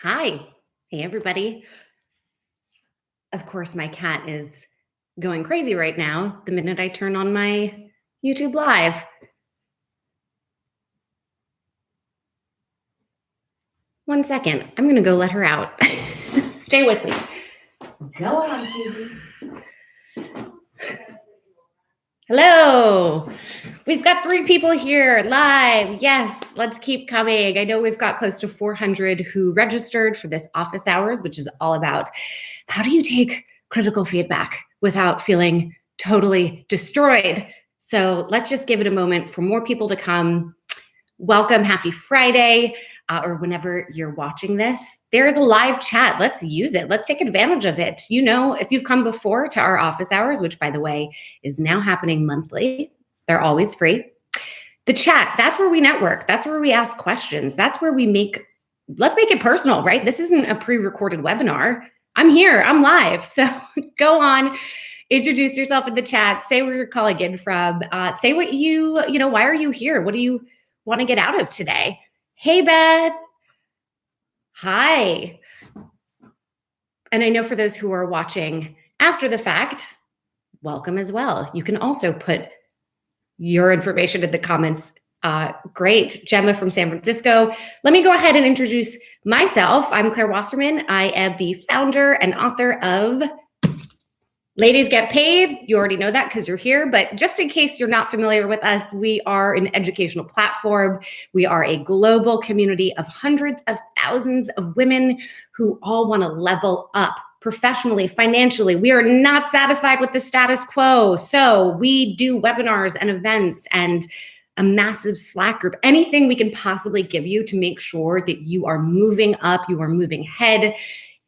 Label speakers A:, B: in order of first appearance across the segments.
A: Hi. Hey, everybody. Of course, my cat is going crazy right now the minute I turn on my YouTube Live. One second. I'm going to go let her out. Stay with me. Go on, Susie. Hello. We've got 3 people here live. Yes, let's keep coming. I know we've got close to 400 who registered for this office hours, which is all about how do you take critical feedback without feeling totally destroyed. So let's just give it a moment for more people to come. Welcome, happy Friday, or whenever you're watching this. There is a live chat. Let's use it. Let's take advantage of it. You know, if you've come before to our office hours, which by the way is now happening monthly, they're always free. The chat, that's where we network. That's where we ask questions. That's where let's make it personal, right? This isn't a pre-recorded webinar. I'm here, I'm live. So go on, introduce yourself in the chat, say where you're calling in from, say what why are you here? What do you want to get out of today? Hey, Beth. Hi. And I know for those who are watching after the fact, welcome as well. You can also put your information in the comments. Great. Gemma from San Francisco. Let me go ahead and introduce myself. I'm Claire Wasserman. I am the founder and author of Ladies Get Paid. You already know that because you're here, but just in case you're not familiar with us, we are an educational platform. We are a global community of hundreds of thousands of women who all want to level up professionally, financially. We are not satisfied with the status quo. So we do webinars and events and a massive Slack group, anything we can possibly give you to make sure that you are moving up, you are moving ahead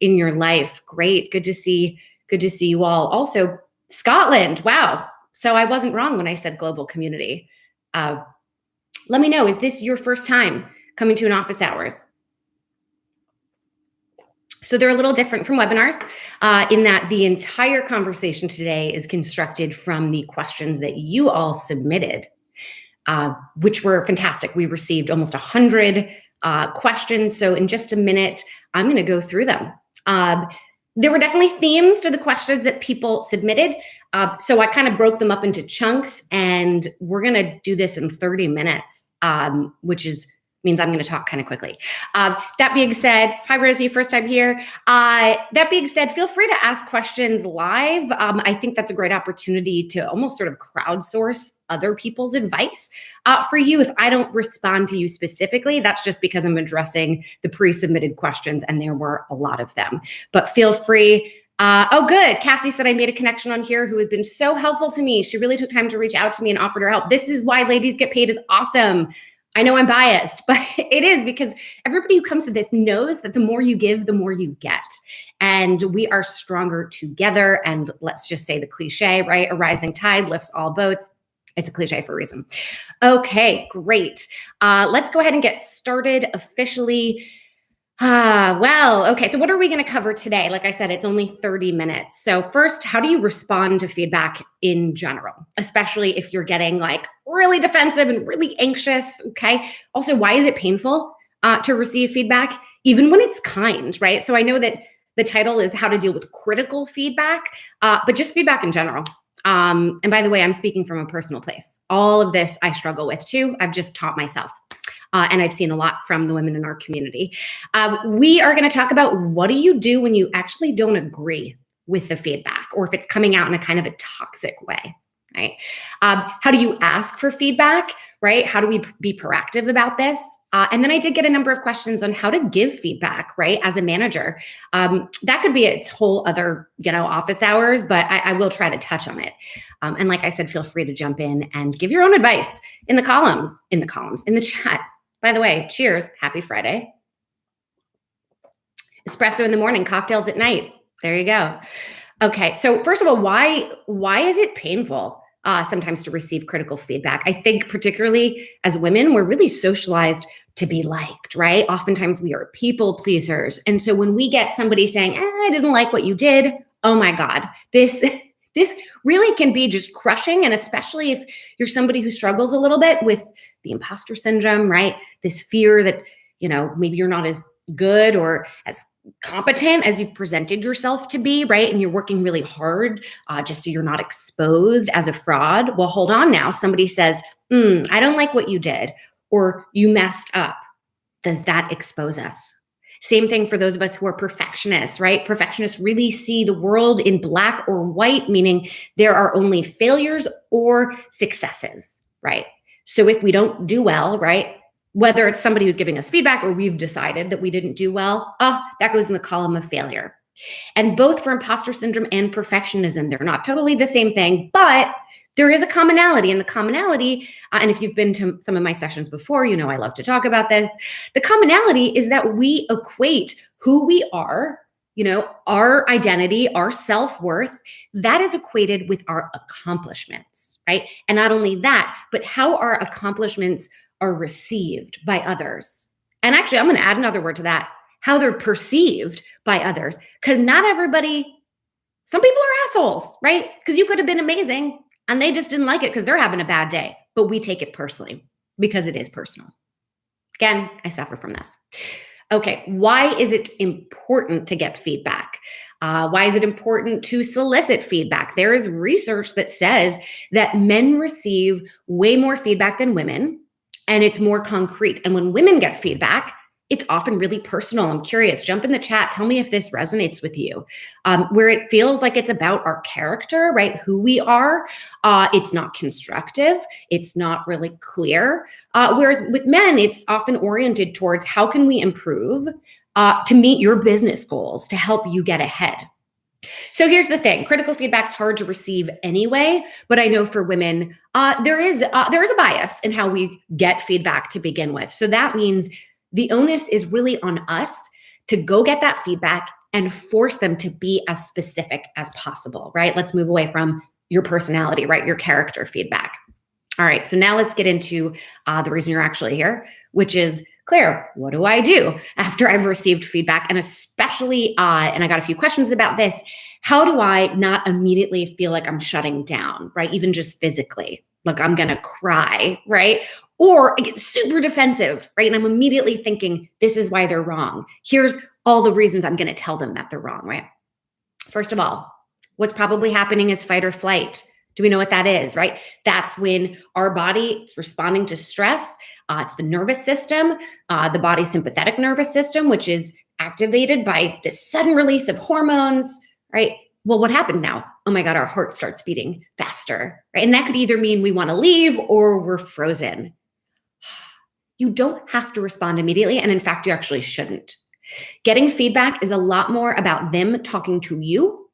A: in your life. Great. Good to see you all. Also, Scotland. Wow. So I wasn't wrong when I said global community. Let me know, is this your first time coming to an office hours? So they're a little different from webinars in that the entire conversation today is constructed from the questions that you all submitted, which were fantastic. We received almost 100 questions. So in just a minute, I'm going to go through them. There were definitely themes to the questions that people submitted. So I kind of broke them up into chunks, and we're going to do this in 30 minutes, which means I'm going to talk kind of quickly. That being said, hi, Rosie, first time here. That being said, feel free to ask questions live. I think that's a great opportunity to almost sort of crowdsource other people's advice for you. If I don't respond to you specifically, that's just because I'm addressing the pre-submitted questions, and there were a lot of them. But feel free. Oh, good. Kathy said I made a connection on here who has been so helpful to me. She really took time to reach out to me and offered her help. This is why Ladies Get Paid is awesome. I know I'm biased, but it is because everybody who comes to this knows that the more you give, the more you get. And we are stronger together. And let's just say the cliche, right? A rising tide lifts all boats. It's a cliche for a reason. Okay, great. Let's go ahead and get started officially. Okay. So what are we going to cover today? Like I said, it's only 30 minutes. So first, how do you respond to feedback in general, especially if you're getting like really defensive and really anxious? Okay. Also, why is it painful to receive feedback, even when it's kind, right? So I know that the title is how to deal with critical feedback, but just feedback in general. And by the way, I'm speaking from a personal place. All of this I struggle with too. I've just taught myself. And I've seen a lot from the women in our community. We are going to talk about what do you do when you actually don't agree with the feedback, or if it's coming out in a kind of a toxic way, right? How do you ask for feedback, right? How do we be proactive about this? And then I did get a number of questions on how to give feedback, right? As a manager. That could be its whole other, office hours, but I will try to touch on it. And like I said, feel free to jump in and give your own advice in the chat. By the way, cheers. Happy Friday. Espresso in the morning, cocktails at night. There you go. Okay. So first of all, why is it painful sometimes to receive critical feedback? I think particularly as women, we're really socialized to be liked, right? Oftentimes we are people pleasers. And so when we get somebody saying, I didn't like what you did, oh my God, this really can be just crushing. And especially if you're somebody who struggles a little bit with the imposter syndrome, right? This fear that, maybe you're not as good or as competent as you've presented yourself to be, right? And you're working really hard just so you're not exposed as a fraud. Well, hold on now. Somebody says, I don't like what you did, or you messed up. Does that expose us? Same thing for those of us who are perfectionists, right? Perfectionists really see the world in black or white, meaning there are only failures or successes, right? So if we don't do well, right, whether it's somebody who's giving us feedback or we've decided that we didn't do well, that goes in the column of failure. And both for imposter syndrome and perfectionism, they're not totally the same thing, but there is a commonality. And the commonality, and if you've been to some of my sessions before, you know I love to talk about this. The commonality is that we equate who we are, our identity, our self-worth, that is equated with our accomplishments, right? And not only that, but how our accomplishments are received by others. And actually, I'm going to add another word to that, how they're perceived by others. Because not everybody, some people are assholes, right? Because you could have been amazing and they just didn't like it because they're having a bad day. But we take it personally because it is personal. Again, I suffer from this. Okay, why is it important to get feedback? Why is it important to solicit feedback? There is research that says that men receive way more feedback than women, and it's more concrete. And when women get feedback, it's often really personal. I'm curious, jump in the chat. Tell me if this resonates with you, where it feels like it's about our character, right? Who we are. It's not constructive. It's not really clear. Whereas with men, it's often oriented towards how can we improve to meet your business goals, to help you get ahead. So here's the thing. Critical feedback's hard to receive anyway, but I know for women, there is a bias in how we get feedback to begin with. So that means the onus is really on us to go get that feedback and force them to be as specific as possible, right? Let's move away from your personality, right? Your character feedback. All right, so now let's get into the reason you're actually here, which is, Claire, what do I do after I've received feedback? And especially, and I got a few questions about this, how do I not immediately feel like I'm shutting down, right? Even just physically, like I'm gonna cry, right? Or I get super defensive, right? And I'm immediately thinking, this is why they're wrong. Here's all the reasons I'm gonna tell them that they're wrong, right? First of all, what's probably happening is fight or flight. Do we know what that is, right? That's when our body is responding to stress. It's the nervous system, the body's sympathetic nervous system, which is activated by this sudden release of hormones, right? Well, what happened now? Oh my God, our heart starts beating faster, right? And that could either mean we want to leave or we're frozen. You don't have to respond immediately. And in fact, you actually shouldn't. Getting feedback is a lot more about them talking to you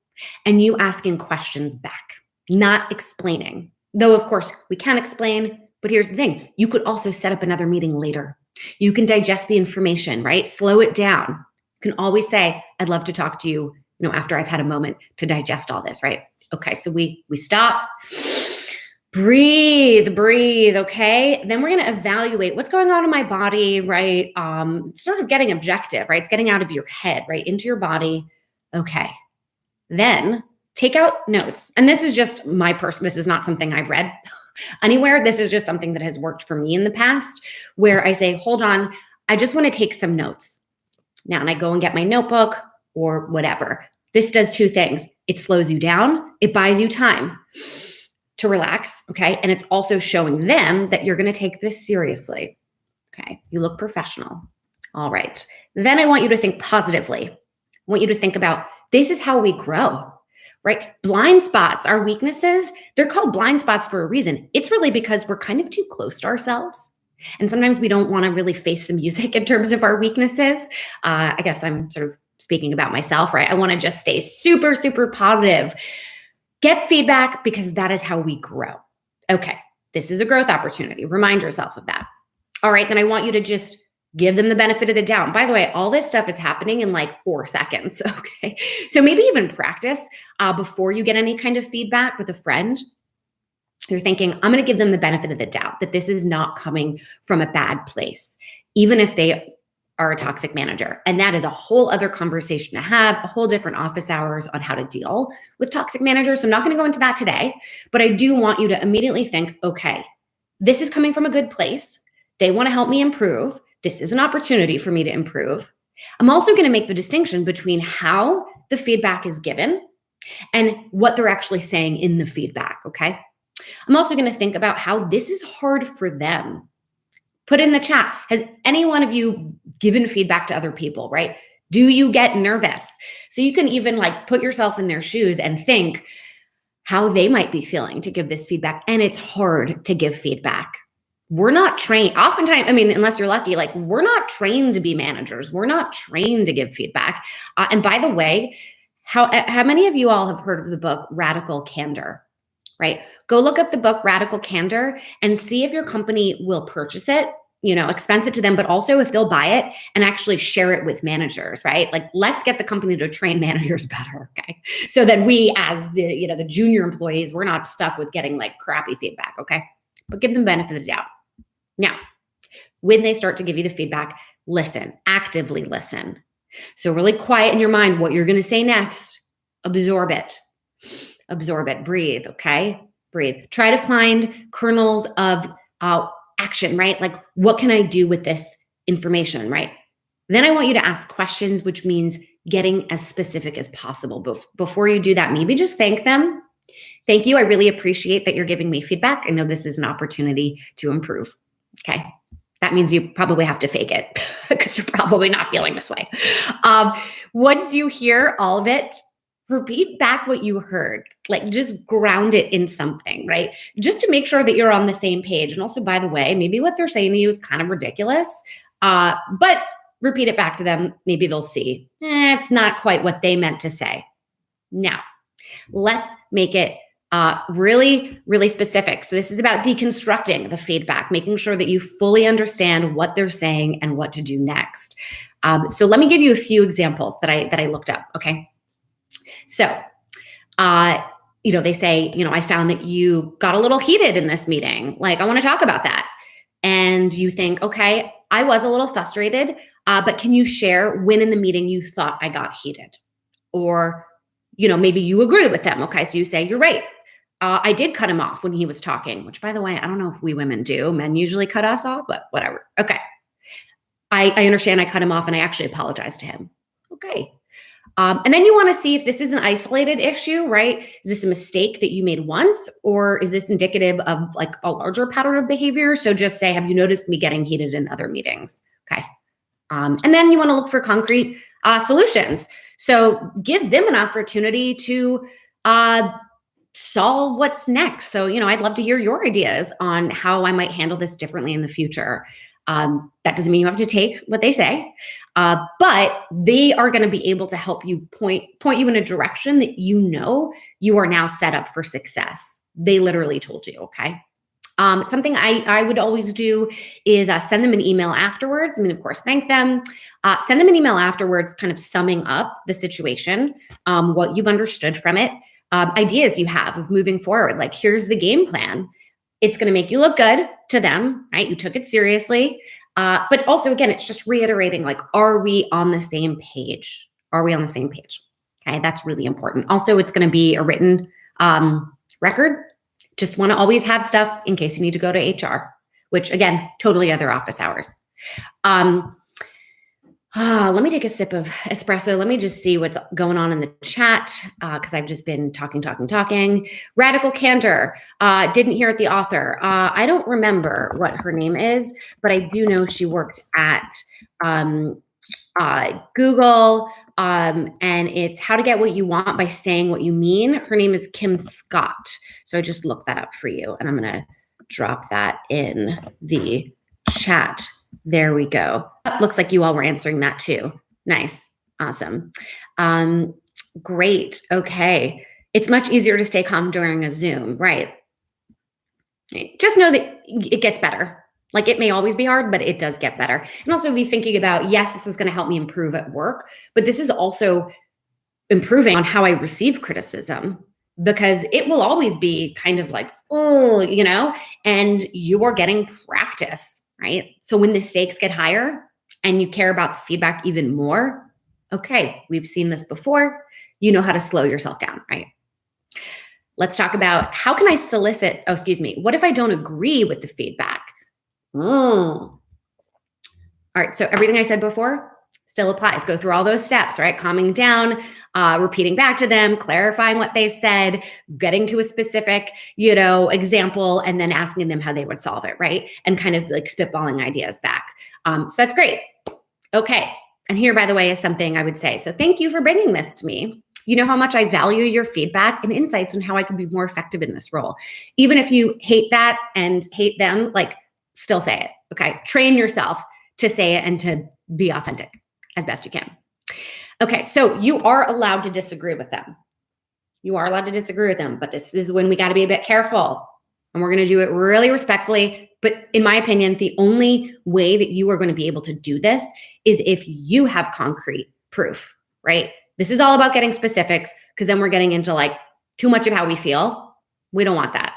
A: and you asking questions back, not explaining. Though, of course, we can explain, but here's the thing. You could also set up another meeting later. You can digest the information, right? Slow it down. You can always say, I'd love to talk to you, after I've had a moment to digest all this, right? Okay, so we stop, breathe, okay? Then we're gonna evaluate what's going on in my body, right? Sort of getting objective, right? It's getting out of your head, right? Into your body. Okay, then take out notes. And this is just this is not something I've read anywhere. This is just something that has worked for me in the past, where I say, hold on, I just wanna take some notes. Now, and I go and get my notebook or whatever. This does two things. It slows you down. It buys you time to relax, okay? And it's also showing them that you're gonna take this seriously, okay? You look professional. All right. Then I want you to think positively. I want you to think about, this is how we grow, right? Blind spots, our weaknesses, they're called blind spots for a reason. It's really because we're kind of too close to ourselves. And sometimes we don't wanna really face the music in terms of our weaknesses. I guess I'm sort of speaking about myself, right? I want to just stay super, super positive. Get feedback because that is how we grow. Okay, this is a growth opportunity. Remind yourself of that. All right, then I want you to just give them the benefit of the doubt. By the way, all this stuff is happening in like 4 seconds, okay? So maybe even practice before you get any kind of feedback with a friend. You're thinking, I'm going to give them the benefit of the doubt that this is not coming from a bad place, even if they are a toxic manager. And that is a whole other conversation to have, a whole different office hours on how to deal with toxic managers. So I'm not going to go into that today, but I do want you to immediately think, okay, this is coming from a good place. They want to help me improve. This is an opportunity for me to improve. I'm also going to make the distinction between how the feedback is given and what they're actually saying in the feedback, okay? I'm also going to think about how this is hard for them. Put in the chat, has any one of you given feedback to other people, right? Do you get nervous? So you can even like put yourself in their shoes and think how they might be feeling to give this feedback. And it's hard to give feedback. We're not trained, oftentimes, I mean, unless you're lucky, like we're not trained to be managers. We're not trained to give feedback. And by the way, how many of you all have heard of the book Radical Candor, right? Go look up the book Radical Candor and see if your company will purchase it, expense it to them, but also if they'll buy it and actually share it with managers, right? Like, let's get the company to train managers better, okay? So that we, as the junior employees, we're not stuck with getting like crappy feedback, okay? But give them benefit of the doubt. Now, when they start to give you the feedback, listen, actively listen. So really quiet in your mind what you're going to say next. Absorb it, breathe, okay? Breathe. Try to find kernels of action, right? Like, what can I do with this information, right? Then I want you to ask questions, which means getting as specific as possible. Before you do that, maybe just thank them. Thank you. I really appreciate that you're giving me feedback. I know this is an opportunity to improve. Okay. That means you probably have to fake it because you're probably not feeling this way. Once you hear all of it, repeat back what you heard. Like, just ground it in something, right? Just to make sure that you're on the same page. And also, by the way, maybe what they're saying to you is kind of ridiculous, but repeat it back to them. Maybe they'll see it's not quite what they meant to say. Now, let's make it really, really specific. So this is about deconstructing the feedback, making sure that you fully understand what they're saying and what to do next. So let me give you a few examples that I looked up. Okay. So, they say, I found that you got a little heated in this meeting. Like, I want to talk about that. And you think, okay, I was a little frustrated, but can you share when in the meeting you thought I got heated? Or, maybe you agree with them. Okay. So you say, you're right. I did cut him off when he was talking, which, by the way, I don't know if we women do. Men usually cut us off, but whatever. Okay. I understand I cut him off and I actually apologized to him. Okay. And then you want to see if this is an isolated issue, right? Is this a mistake that you made once, or is this indicative of like a larger pattern of behavior? So just say, have you noticed me getting heated in other meetings? Okay. And then you want to look for concrete solutions. So give them an opportunity to solve what's next. So, I'd love to hear your ideas on how I might handle this differently in the future. That doesn't mean you have to take what they say, but they are going to be able to help you point you in a direction that you are now set up for success. They literally told you, okay? Something I would always do is send them an email afterwards. I mean, of course, thank them. Send them an email afterwards, kind of summing up the situation, what you've understood from it, ideas you have of moving forward. Like, here's the game plan. It's going to make you look good to them, right? You took it seriously. But also, again, it's just reiterating, like, are we on the same page? Are we on the same page? Okay, that's really important. Also, it's going to be a written record. Just want to always have stuff in case you need to go to HR, which, again, totally other office hours. Let me take a sip of espresso. Let me just see what's going on in the chat because I've just been talking. Radical Candor. Didn't hear it, the author. I don't remember what her name is, but I do know she worked at Google, and it's How to Get What You Want by Saying What You Mean. Her name is Kim Scott. So I just looked that up for you, and I'm going to drop that in the chat. There we go. Looks like you all were answering that too. Nice. Awesome. Great. Okay. It's much easier to stay calm during a Zoom, right? Just know that it gets better. Like, it may always be hard, but it does get better. And also be thinking about, yes, this is going to help me improve at work, but this is also improving on how I receive criticism, because it will always be kind of like, and you are getting practice. Right? So when the stakes get higher and you care about the feedback even more, okay, we've seen this before. You know how to slow yourself down, right? Let's talk about how can I solicit, what if I don't agree with the feedback? All right, so everything I said before, still applies. Go through all those steps, right? Calming down, repeating back to them, clarifying what they've said, getting to a specific, example, and then asking them how they would solve it, right? And kind of like spitballing ideas back. So that's great. Okay. And here, by the way, is something I would say. So thank you for bringing this to me. You know how much I value your feedback and insights on how I can be more effective in this role. Even if you hate that and hate them, like still say it. Okay. Train yourself to say it and to be authentic as best you can. Okay, so you are allowed to disagree with them. You are allowed to disagree with them, but this is when we got to be a bit careful. And we're going to do it really respectfully. But in my opinion, the only way that you are going to be able to do this is if you have concrete proof, right? This is all about getting specifics, because then we're getting into like too much of how we feel. We don't want that.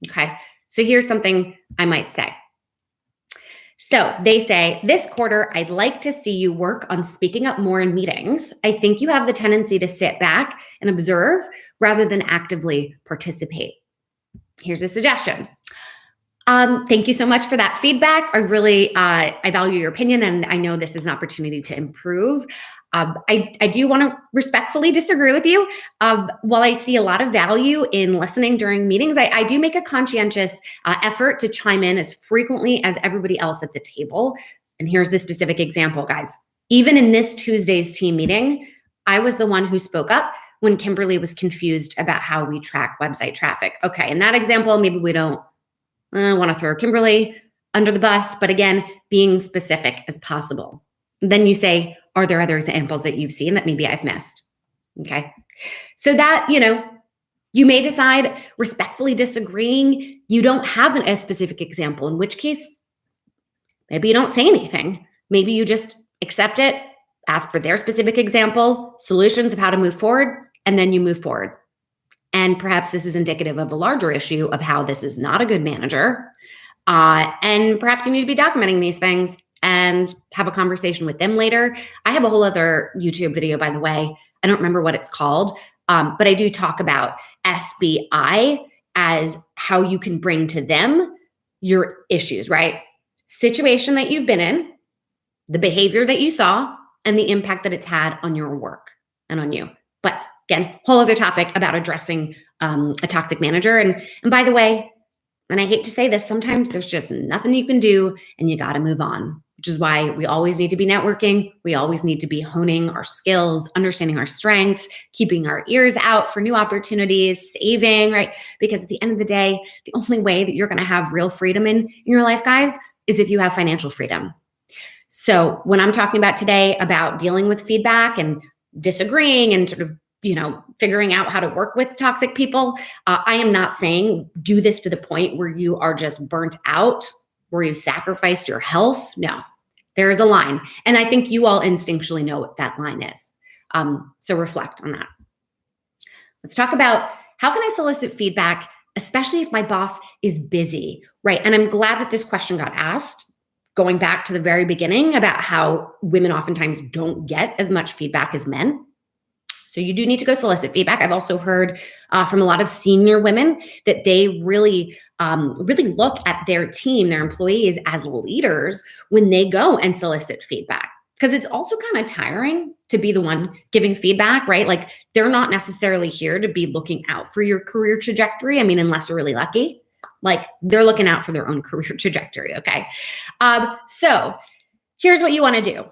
A: Okay, so here's something I might say. So they say, this quarter, I'd like to see you work on speaking up more in meetings. I think you have the tendency to sit back and observe rather than actively participate. Here's a suggestion. Thank you so much for that feedback. I value your opinion, and I know this is an opportunity to improve. I do want to respectfully disagree with you. While I see a lot of value in listening during meetings, I do make a conscientious effort to chime in as frequently as everybody else at the table. And here's the specific example, guys. Even in this Tuesday's team meeting, I was the one who spoke up when Kimberly was confused about how we track website traffic. Okay, in that example, maybe we don't want to throw Kimberly under the bus, but again, being specific as possible. Then you say, are there other examples that you've seen that maybe I've missed? Okay. So that, you may decide respectfully disagreeing, you don't have a specific example, in which case, maybe you don't say anything. Maybe you just accept it, ask for their specific example, solutions of how to move forward, and then you move forward. And perhaps this is indicative of a larger issue of how this is not a good manager. And perhaps you need to be documenting these things and have a conversation with them later. I have a whole other YouTube video, by the way. I don't remember what it's called, but I do talk about SBI as how you can bring to them your issues, right? Situation that you've been in, the behavior that you saw, and the impact that it's had on your work and on you. But again, whole other topic about addressing a toxic manager. And by the way, and I hate to say this, sometimes there's just nothing you can do and you got to move on, which is why we always need to be networking. We always need to be honing our skills, understanding our strengths, keeping our ears out for new opportunities, saving, right? Because at the end of the day, the only way that you're going to have real freedom in your life, guys, is if you have financial freedom. So when I'm talking about today about dealing with feedback and disagreeing and sort of figuring out how to work with toxic people, I am not saying do this to the point where you are just burnt out, where you've sacrificed your health. No, there is a line. And I think you all instinctually know what that line is. So reflect on that. Let's talk about how can I solicit feedback, especially if my boss is busy, right? And I'm glad that this question got asked, going back to the very beginning about how women oftentimes don't get as much feedback as men. So you do need to go solicit feedback. I've also heard from a lot of senior women that they really look at their team, their employees as leaders when they go and solicit feedback. Because it's also kind of tiring to be the one giving feedback, right? Like they're not necessarily here to be looking out for your career trajectory. I mean, unless you're really lucky, like they're looking out for their own career trajectory, okay? So here's what you want to do.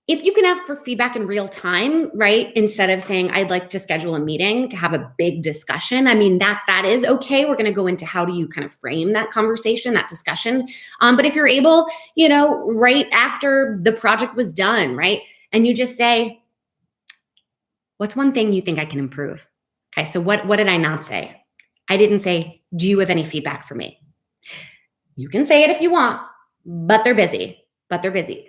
A: If you can ask for feedback in real time, right? Instead of saying, I'd like to schedule a meeting to have a big discussion. I mean, that is okay. We're going to go into how do you kind of frame that conversation, that discussion. But if you're able, right after the project was done, right? And you just say, what's one thing you think I can improve? Okay, so what did I not say? I didn't say, do you have any feedback for me? You can say it if you want, but they're busy.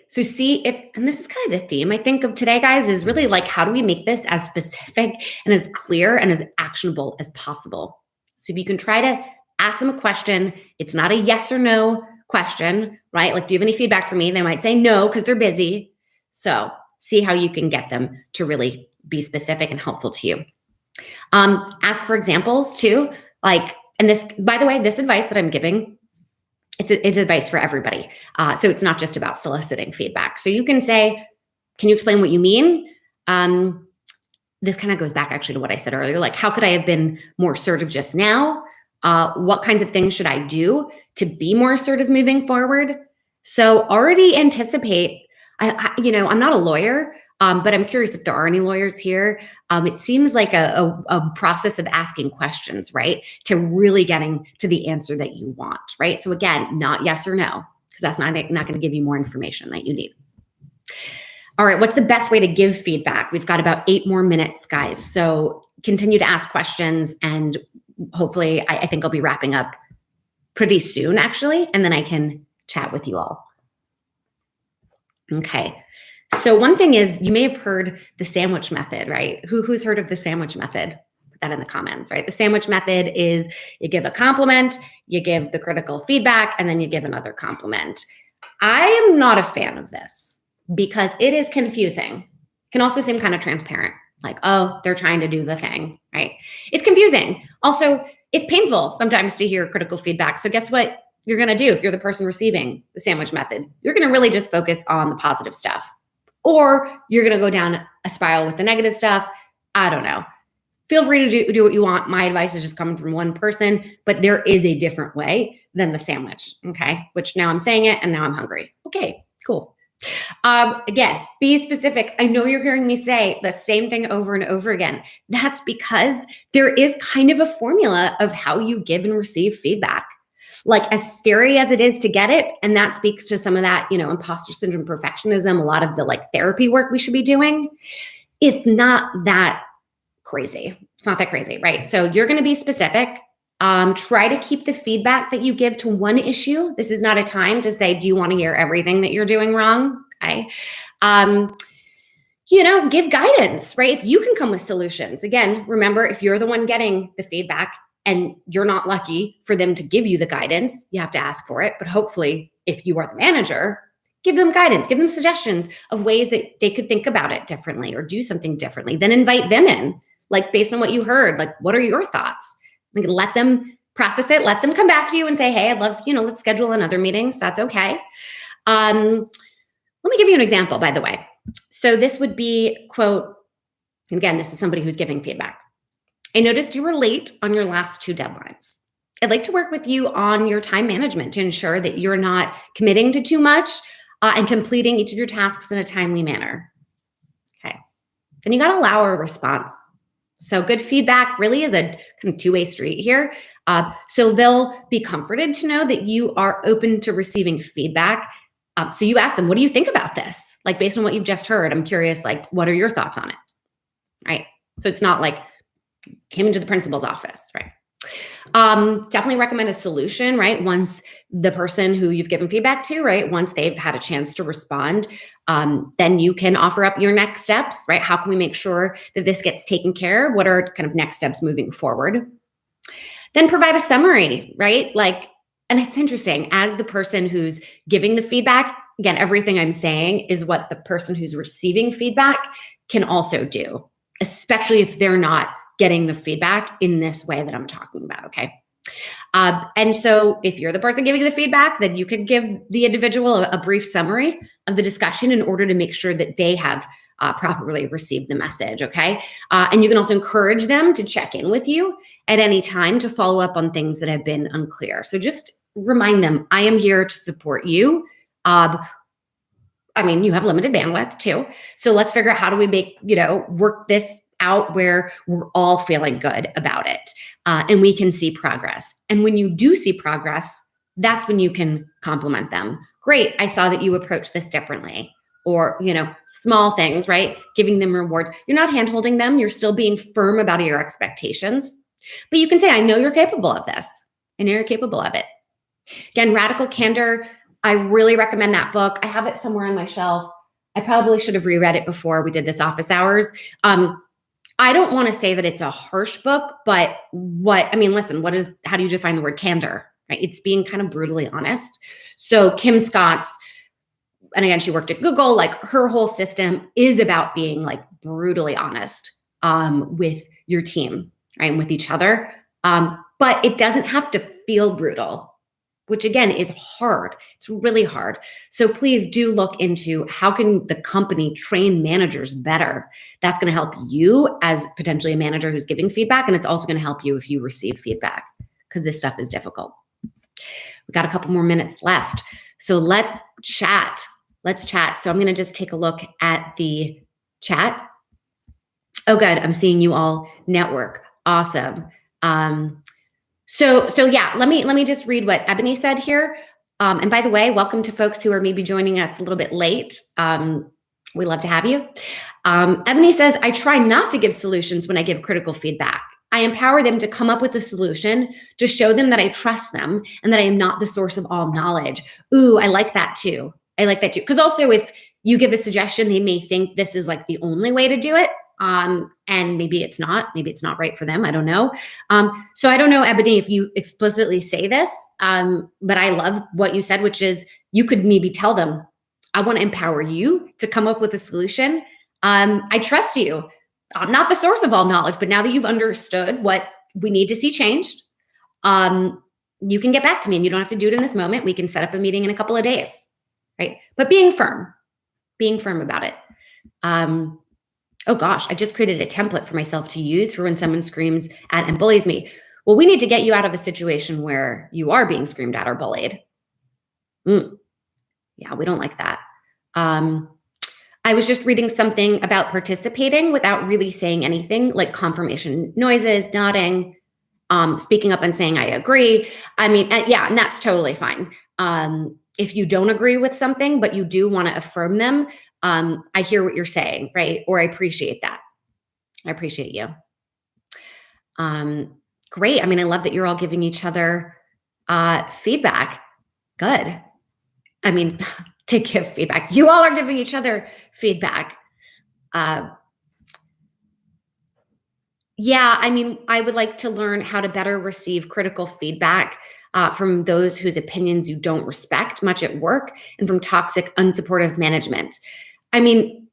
A: So see if, and this is kind of the theme I think of today, guys, is really like, how do we make this as specific and as clear and as actionable as possible? So if you can try to ask them a question, it's not a yes or no question, right? Like, do you have any feedback for me? They might say no, because they're busy. So see how you can get them to really be specific and helpful to you. Ask for examples too. Like, and this, by the way, this advice that I'm giving, it's advice for everybody. So it's not just about soliciting feedback. So you can say, Can you explain what you mean? This kind of goes back actually to what I said earlier. Like, how could I have been more assertive just now? What kinds of things should I do to be more assertive moving forward? So already anticipate. I'm not a lawyer, but I'm curious if there are any lawyers here. It seems like a process of asking questions, right? To really getting to the answer that you want, right? So again, not yes or no, because that's not going to give you more information that you need. All right, what's the best way to give feedback? We've got about 8 more minutes, guys. So continue to ask questions, and hopefully I think I'll be wrapping up pretty soon, actually, and then I can chat with you all. Okay. So one thing is, you may have heard the sandwich method, right? Who's heard of the sandwich method? Put that in the comments, right? The sandwich method is you give a compliment, you give the critical feedback, and then you give another compliment. I am not a fan of this because it is confusing. It can also seem kind of transparent, like, oh, they're trying to do the thing, right? It's confusing. Also, it's painful sometimes to hear critical feedback. So guess what you're going to do if you're the person receiving the sandwich method? You're going to really just focus on the positive stuff. Or you're going to go down a spiral with the negative stuff. I don't know. Feel free to do what you want. My advice is just coming from one person, but there is a different way than the sandwich, okay? Which now I'm saying it and now I'm hungry. Okay, cool. Again, be specific. I know you're hearing me say the same thing over and over again. That's because there is kind of a formula of how you give and receive feedback. Like, as scary as it is to get it, and that speaks to some of that, imposter syndrome, perfectionism, a lot of the like therapy work we should be doing. It's not that crazy. It's not that crazy, right? So you're going to be specific. Try to keep the feedback that you give to one issue. This is not a time to say, do you want to hear everything that you're doing wrong? Okay. Give guidance, right? If you can come with solutions. Again, remember, if you're the one getting the feedback and you're not lucky for them to give you the guidance, you have to ask for it. But hopefully, if you are the manager, give them guidance, give them suggestions of ways that they could think about it differently or do something differently. Then invite them in, like, based on what you heard, like, what are your thoughts? Like, let them process it. Let them come back to you and say, hey, I'd love, let's schedule another meeting. So that's okay. Let me give you an example, by the way. So this would be, quote, again, this is somebody who's giving feedback. I noticed you were late on your last 2 deadlines. I'd like to work with you on your time management to ensure that you're not committing to too much and completing each of your tasks in a timely manner. Okay. Then you got to allow a response. So good feedback really is a kind of 2-way street here. So they'll be comforted to know that you are open to receiving feedback. So you ask them, what do you think about this? Like, based on what you've just heard, I'm curious, like, what are your thoughts on it? Right. So it's not like came into the principal's office, right? Definitely recommend a solution, right? Once the person who you've given feedback to, right? Once they've had a chance to respond, then you can offer up your next steps, right? How can we make sure that this gets taken care of? What are kind of next steps moving forward? Then provide a summary, right? Like, and it's interesting, as the person who's giving the feedback, again, everything I'm saying is what the person who's receiving feedback can also do, especially if they're not getting the feedback in this way that I'm talking about, okay? And so if you're the person giving the feedback, then you could give the individual a brief summary of the discussion in order to make sure that they have properly received the message, okay? And you can also encourage them to check in with you at any time to follow up on things that have been unclear. So just remind them, I am here to support you. You have limited bandwidth too. So let's figure out how do we make, work this out where we're all feeling good about it and we can see progress. And when you do see progress, that's when you can compliment them. Great, I saw that you approached this differently. Or, small things, right? Giving them rewards. You're not hand-holding them. You're still being firm about your expectations. But you can say, I know you're capable of this. I know you're capable of it. Again, Radical Candor, I really recommend that book. I have it somewhere on my shelf. I probably should have reread it before we did this office hours. I don't want to say that it's a harsh book, but how do you define the word candor, right? It's being kind of brutally honest. So Kim Scott's, and again, she worked at Google, like her whole system is about being like brutally honest with your team, right? And with each other. But it doesn't have to feel brutal. which again is hard. It's really hard. So please do look into how can the company train managers better. That's going to help you as potentially a manager who's giving feedback. And it's also going to help you if you receive feedback, because this stuff is difficult. We've got a couple more minutes left. So let's chat. So I'm going to just take a look at the chat. Oh, good. I'm seeing you all network. Awesome. So yeah, let me just read what Ebony said here. And by the way, welcome to folks who are maybe joining us a little bit late. We love to have you. Ebony says, I try not to give solutions when I give critical feedback. I empower them to come up with a solution to show them that I trust them and that I am not the source of all knowledge. Ooh, I like that too. Because also if you give a suggestion, they may think this is like the only way to do it. And maybe it's not right for them. I don't know. So I don't know, Ebony, if you explicitly say this, but I love what you said, which is you could maybe tell them, I want to empower you to come up with a solution. I trust you. I'm not the source of all knowledge, but now that you've understood what we need to see changed, you can get back to me and you don't have to do it in this moment. We can set up a meeting in a couple of days, right? But being firm about it. Oh gosh, I just created a template for myself to use for when someone screams at and bullies me. Well, we need to get you out of a situation where you are being screamed at or bullied. Yeah, we don't like that. I was just reading something about participating without really saying anything, like confirmation noises, nodding, speaking up and saying, I agree. I mean, yeah, and that's totally fine. If you don't agree with something, but you do want to affirm them, I hear what you're saying, right? Or I appreciate that. I appreciate you. Great. I mean, I love that you're all giving each other feedback. Good. I mean, to give feedback. You all are giving each other feedback. Yeah, I mean, I would like to learn how to better receive critical feedback from those whose opinions you don't respect much at work and from toxic, unsupportive management. I mean,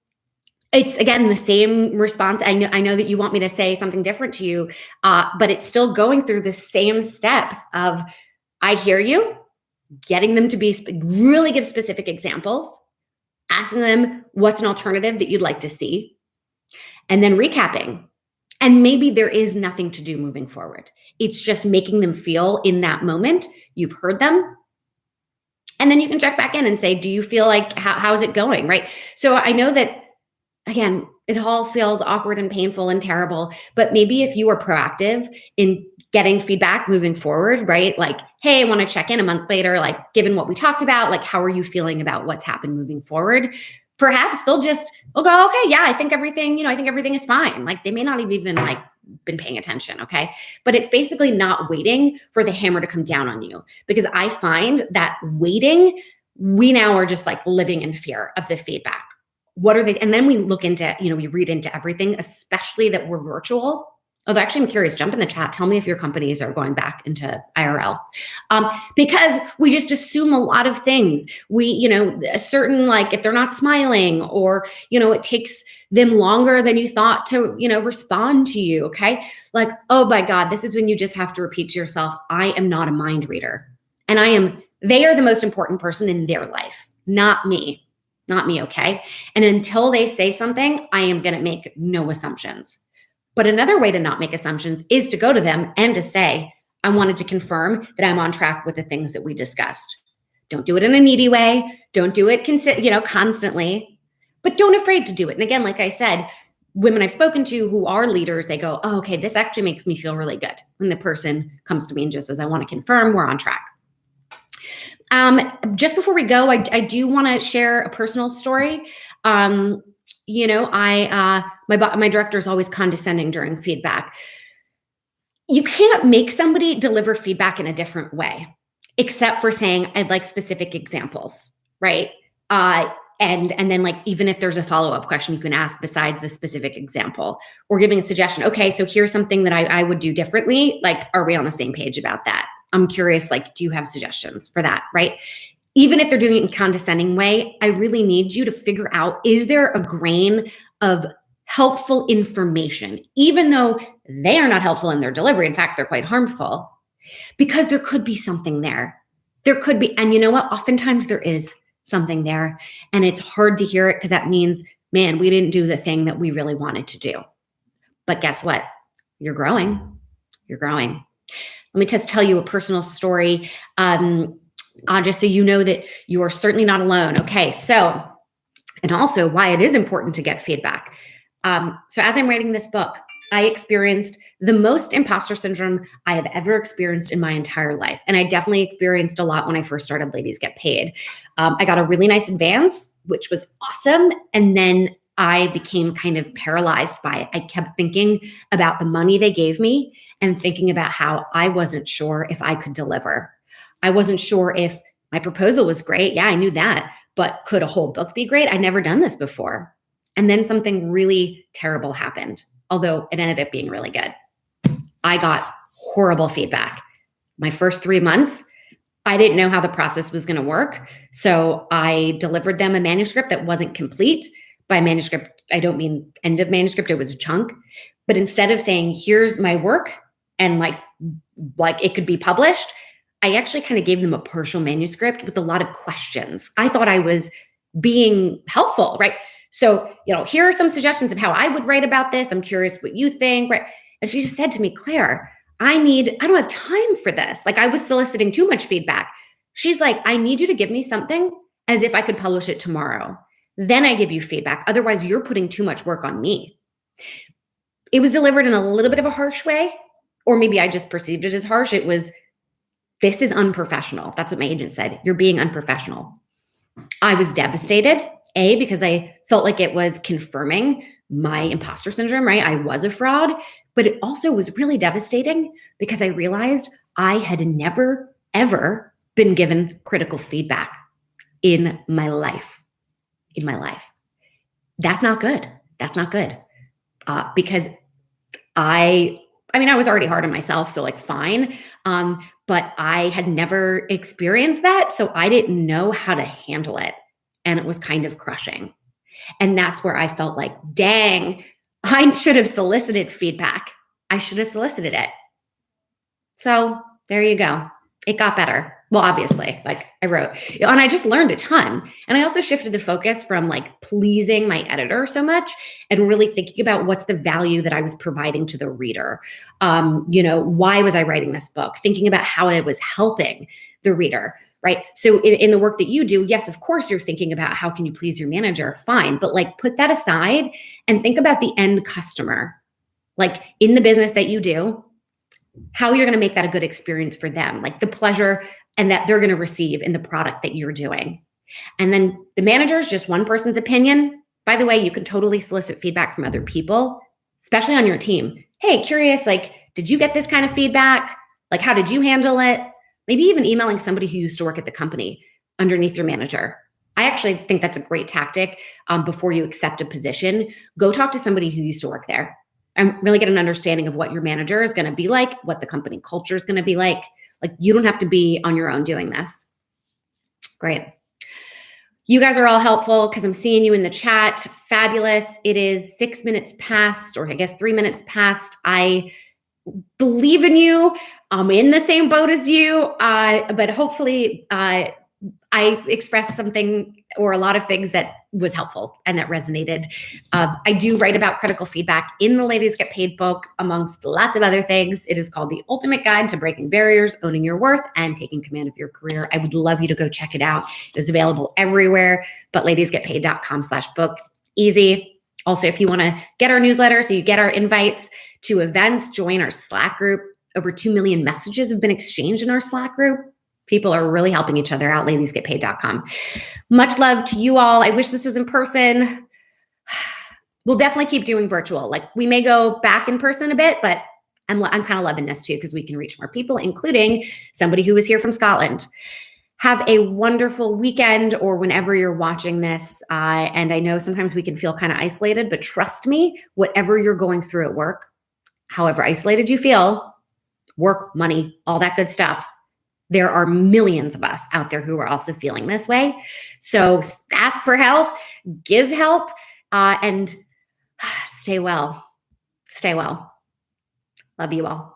A: it's again the same response. I know that you want me to say something different to you, but it's still going through the same steps of I hear you, getting them to really give specific examples, asking them what's an alternative that you'd like to see, and then recapping. And maybe there is nothing to do moving forward. It's just making them feel in that moment you've heard them. And then you can check back in and say, do you feel like, how's it going, right? So I know that, again, it all feels awkward and painful and terrible, but maybe if you are proactive in getting feedback moving forward, right? Like, hey, I want to check in a month later, like, given what we talked about, like, how are you feeling about what's happened moving forward? Perhaps they'll go, okay, yeah, I think everything is fine. Like, they may not have even like been paying attention, okay? But it's basically not waiting for the hammer to come down on you, because I find that waiting, we now are just like living in fear of the feedback. What are they? And then we look into, we read into everything, especially that we're virtual. Although actually, I'm curious, jump in the chat. Tell me if your companies are going back into IRL. Because we just assume a lot of things. We, a certain, like, if they're not smiling or, it takes them longer than you thought to, respond to you. Okay. Like, oh my God, this is when you just have to repeat to yourself, I am not a mind reader. And they are the most important person in their life, not me. Okay. And until they say something, I am going to make no assumptions. But another way to not make assumptions is to go to them and to say, I wanted to confirm that I'm on track with the things that we discussed. Don't do it in a needy way. Don't do it constantly, but don't afraid to do it. And again, like I said, women I've spoken to who are leaders, they go, oh, okay, this actually makes me feel really good when the person comes to me and just says, I want to confirm we're on track. Just before we go, I do want to share a personal story. My director is always condescending during feedback. You can't make somebody deliver feedback in a different way, except for saying, I'd like specific examples, right? And then, like, even if there's a follow-up question you can ask besides the specific example, or giving a suggestion. Okay, so here's something that I would do differently. Like, are we on the same page about that? I'm curious, like, do you have suggestions for that, right? Even if they're doing it in a condescending way, I really need you to figure out, is there a grain of helpful information, even though they are not helpful in their delivery? In fact, they're quite harmful, because there could be something there. There could be, and you know what? Oftentimes there is something there, and it's hard to hear it because that means, man, we didn't do the thing that we really wanted to do. But guess what? You're growing. You're growing. Let me just tell you a personal story, just so you know that you are certainly not alone. Okay, so, and also why it is important to get feedback. So as I'm writing this book, I experienced the most imposter syndrome I have ever experienced in my entire life. And I definitely experienced a lot when I first started Ladies Get Paid. I got a really nice advance, which was awesome. And then I became kind of paralyzed by it. I kept thinking about the money they gave me and thinking about how I wasn't sure if I could deliver. I wasn't sure if my proposal was great. Yeah, I knew that. But could a whole book be great? I'd never done this before. And then something really terrible happened, although it ended up being really good. I got horrible feedback. My first 3 months, I didn't know how the process was going to work. So I delivered them a manuscript that wasn't complete. By manuscript, I don't mean end of manuscript, it was a chunk. But instead of saying, here's my work and like it could be published, I actually kind of gave them a partial manuscript with a lot of questions. I thought I was being helpful, right? So, here are some suggestions of how I would write about this. I'm curious what you think, right? And she just said to me, Claire, I don't have time for this. Like I was soliciting too much feedback. She's like, I need you to give me something as if I could publish it tomorrow. Then I give you feedback. Otherwise, you're putting too much work on me. It was delivered in a little bit of a harsh way, or maybe I just perceived it as harsh. It was, this is unprofessional. That's what my agent said. You're being unprofessional. I was devastated, because I felt like it was confirming my imposter syndrome, right? I was a fraud, but it also was really devastating because I realized I had never, ever been given critical feedback in my life. That's not good. That's not good. Because I was already hard on myself, so like fine. But I had never experienced that, so I didn't know how to handle it. And it was kind of crushing. And that's where I felt like, dang, I should have solicited feedback. I should have solicited it. So there you go. It got better. Well, obviously, like I wrote, and I just learned a ton. And I also shifted the focus from like pleasing my editor so much and really thinking about what's the value that I was providing to the reader. Why was I writing this book? Thinking about how I was helping the reader, right? So in the work that you do, yes, of course, you're thinking about how can you please your manager, fine. But like put that aside and think about the end customer. Like in the business that you do, how you're going to make that a good experience for them, like the pleasure and that they're going to receive in the product that you're doing. And then the manager is just one person's opinion. By the way, you can totally solicit feedback from other people, especially on your team. Hey, curious, like, did you get this kind of feedback? Like, how did you handle it? Maybe even emailing somebody who used to work at the company underneath your manager. I actually think that's a great tactic before you accept a position. Go talk to somebody who used to work there and really get an understanding of what your manager is going to be like, what the company culture is going to be like. Like, you don't have to be on your own doing this. Great. You guys are all helpful because I'm seeing you in the chat. Fabulous. It is 6 minutes past, or I guess 3 minutes past. I believe in you. I'm in the same boat as you, but hopefully I expressed something or a lot of things that was helpful and that resonated. I do write about critical feedback in the Ladies Get Paid book, amongst lots of other things. It is called The Ultimate Guide to Breaking Barriers, Owning Your Worth, and Taking Command of Your Career. I would love you to go check it out. It is available everywhere, but ladiesgetpaid.com/book. Easy. Also, if you want to get our newsletter, so you get our invites to events, join our Slack group. Over 2 million messages have been exchanged in our Slack group. People are really helping each other out, ladiesgetpaid.com. Much love to you all. I wish this was in person. We'll definitely keep doing virtual. Like, we may go back in person a bit, but I'm kind of loving this too because we can reach more people, including somebody who is here from Scotland. Have a wonderful weekend or whenever you're watching this. And I know sometimes we can feel kind of isolated, but trust me, whatever you're going through at work, however isolated you feel, work, money, all that good stuff, there are millions of us out there who are also feeling this way. So ask for help, give help, and stay well. Stay well. Love you all.